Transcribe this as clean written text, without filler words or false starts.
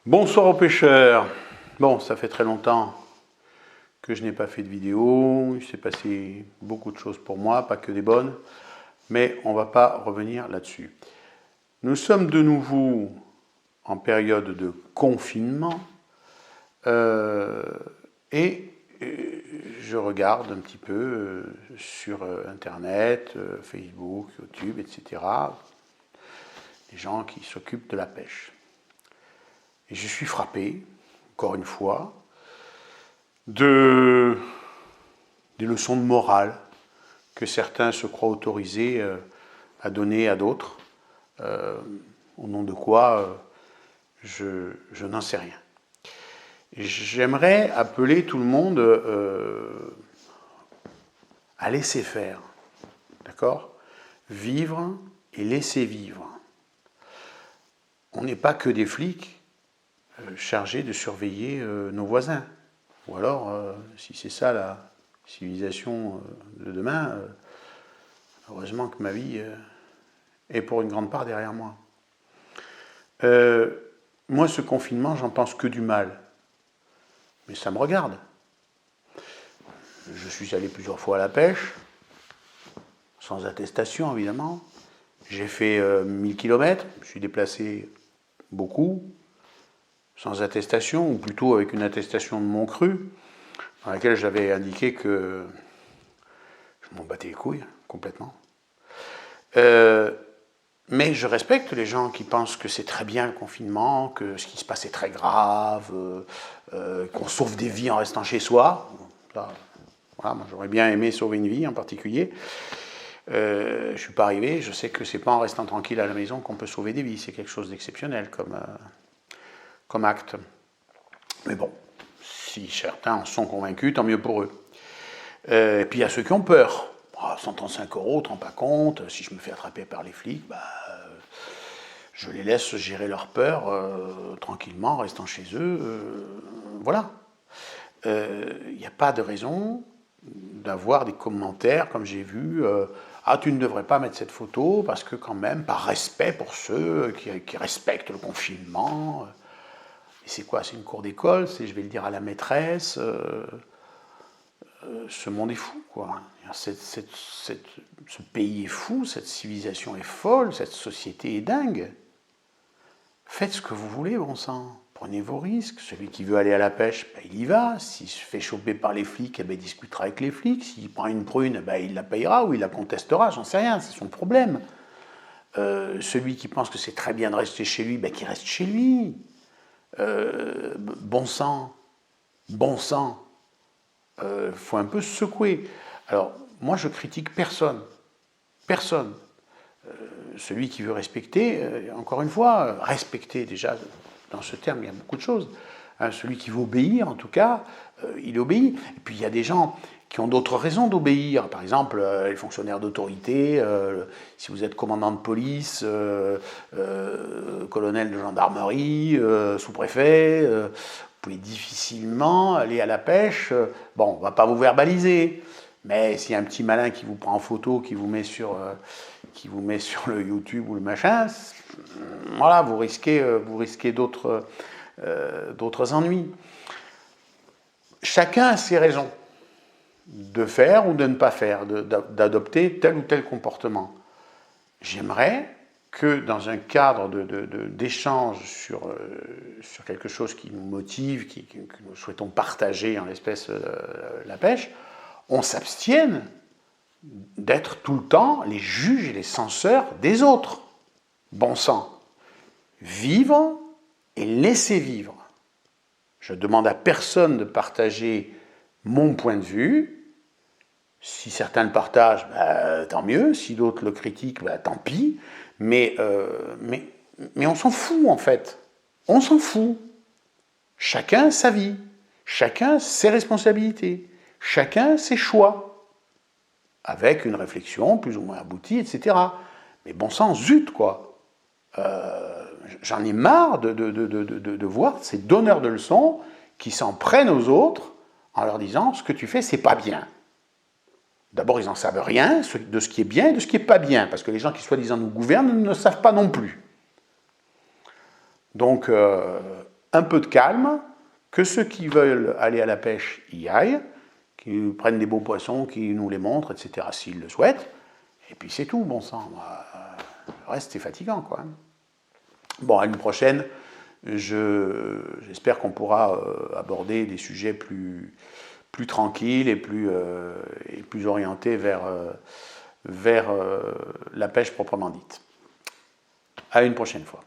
Bonsoir aux pêcheurs. Bon, ça fait très longtemps que je n'ai pas fait de vidéo. Il s'est passé beaucoup de choses pour moi, pas que des bonnes, mais on ne va pas revenir là-dessus. Nous sommes de nouveau en période de confinement et je regarde un petit peu sur Internet, Facebook, YouTube, etc. les gens qui s'occupent de la pêche. Et je suis frappé, encore une fois, des leçons de morale que certains se croient autorisés à donner à d'autres, au nom de quoi je n'en sais rien. J'aimerais appeler tout le monde à laisser faire, d'accord ? Vivre et laisser vivre. On n'est pas que des flics chargés de surveiller nos voisins. Ou alors, si c'est ça la civilisation de demain, heureusement que ma vie est pour une grande part derrière moi. Moi, ce confinement, j'en pense que du mal. Mais ça me regarde. Je suis allé plusieurs fois à la pêche, sans attestation évidemment. J'ai fait 1000 km, je me suis déplacé beaucoup, sans attestation, ou plutôt avec une attestation de mon cru, dans laquelle j'avais indiqué que je m'en battais les couilles, complètement. Mais je respecte les gens qui pensent que c'est très bien le confinement, que ce qui se passe est très grave, qu'on sauve des vies en restant chez soi. Là, voilà, moi j'aurais bien aimé sauver une vie en particulier. Je ne suis pas arrivé, je sais que c'est pas en restant tranquille à la maison qu'on peut sauver des vies, c'est quelque chose d'exceptionnel comme acte. Mais bon, si certains en sont convaincus, tant mieux pour eux. Et puis il y a ceux qui ont peur. 135 €, t'en pas compte, si je me fais attraper par les flics, je les laisse gérer leur peur tranquillement, en restant chez eux. Voilà. Il n'y a pas de raison d'avoir des commentaires, comme j'ai vu, tu ne devrais pas mettre cette photo, parce que quand même, par respect pour ceux qui respectent le confinement. Et c'est quoi? C'est une cour d'école, je vais le dire à la maîtresse. Ce monde est fou, quoi. Ce pays est fou, cette civilisation est folle, cette société est dingue. Faites ce que vous voulez, bon sang. Prenez vos risques. Celui qui veut aller à la pêche, il y va. S'il se fait choper par les flics, il discutera avec les flics. S'il prend une prune, il la payera ou il la contestera, j'en sais rien, c'est son problème. Celui qui pense que c'est très bien de rester chez lui, qu'il reste chez lui. Bon sang. Bon sang. Faut un peu se secouer. Alors, moi, je critique personne. Personne. Celui qui veut respecter, encore une fois, respecter déjà, dans ce terme, il y a beaucoup de choses. Celui qui veut obéir, en tout cas, il obéit. Et puis, il y a des gens qui ont d'autres raisons d'obéir. Par exemple, les fonctionnaires d'autorité, si vous êtes commandant de police, colonel de gendarmerie, sous-préfet, vous pouvez difficilement aller à la pêche. Bon, on ne va pas vous verbaliser, mais s'il y a un petit malin qui vous prend en photo, qui vous met sur le YouTube ou le machin, voilà, vous risquez d'autres ennuis. Chacun a ses raisons de faire ou de ne pas faire, d'adopter tel ou tel comportement. J'aimerais que dans un cadre d'échange sur quelque chose qui nous motive, que nous souhaitons partager, en l'espèce la pêche, on s'abstienne d'être tout le temps les juges et les censeurs des autres. Bon sang. Vivre et laisser vivre. Je demande à personne de partager mon point de vue. Si certains le partagent, tant mieux. Si d'autres le critiquent, tant pis. Mais on s'en fout, en fait. On s'en fout. Chacun sa vie. Chacun ses responsabilités. Chacun ses choix. Avec une réflexion plus ou moins aboutie, etc. Mais bon sang, zut, quoi. J'en ai marre de voir ces donneurs de leçons qui s'en prennent aux autres en leur disant « ce que tu fais, c'est pas bien ». D'abord, ils n'en savent rien de ce qui est bien et de ce qui n'est pas bien, parce que les gens qui soi-disant nous gouvernent ne savent pas non plus. Donc, un peu de calme, que ceux qui veulent aller à la pêche y aillent, qu'ils prennent des beaux poissons, qu'ils nous les montrent, etc., s'ils le souhaitent. Et puis c'est tout, bon sang. Le reste, c'est fatigant, quoi. Bon, à une prochaine, j'espère qu'on pourra aborder des sujets plus tranquilles et plus orientés vers la pêche proprement dite. À une prochaine fois.